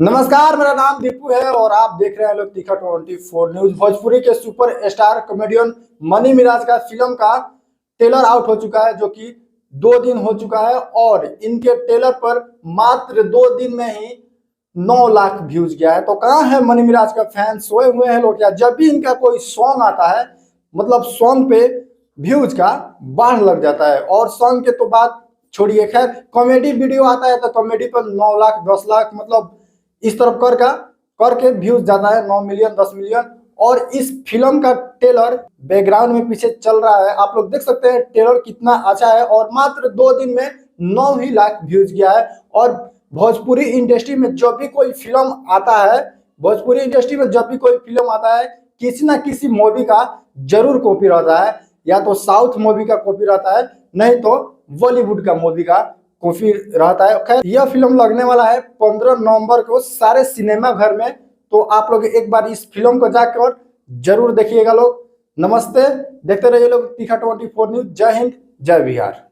नमस्कार, मेरा नाम दीपू है और आप देख रहे हैं लोग तीखा 24 न्यूज। भोजपुरी के super star comedian Mani Miraj का फिल्म का ट्रेलर आउट हो चुका है, जो कि 2 दिन हो चुका है और इनके ट्रेलर पर मात्र 2 दिन में ही 9 लाख व्यूज गया है। तो कहाँ है मनी मिराज का फैन? सोए हुए हैं लोग? या जब भी इनका कोई सॉन्ग आता है, मतलब सॉन्ग पे व्यूज का बाढ़ लग जाता है। और सॉन्ग के तो बात छोड़िए, खैर कॉमेडी वीडियो आता है तो कॉमेडी पर 9 लाख 10 लाख मतलब इस तरफ करके व्यूज जाता है 9 मिलियन 10 मिलियन। और इस फिल्म का ट्रेलर बैकग्राउंड में पीछे चल रहा है, आप लोग देख सकते हैं ट्रेलर कितना अच्छा है। और मात्र 2 दिन में 9 ही लाख व्यूज गया है। और भोजपुरी इंडस्ट्री में जब भी कोई फिल्म आता है, भोजपुरी इंडस्ट्री में जब भी कोई फिल्म आता है, किसी ना किसी मूवी का जरूर कॉपी रहता है। या तो साउथ मूवी का कॉपी रहता है, नहीं तो बॉलीवुड का मूवी का कॉपी रहता है। खैर यह फिल्म लगने वाला है 15 नवंबर को सारे सिनेमा घर में। तो आप लोग एक बार इस फिल्म को जाकर जरूर देखिएगा लोग। नमस्ते, देखते रहिए लोग तीखा 24 न्यूज। जय हिंद, जय बिहार।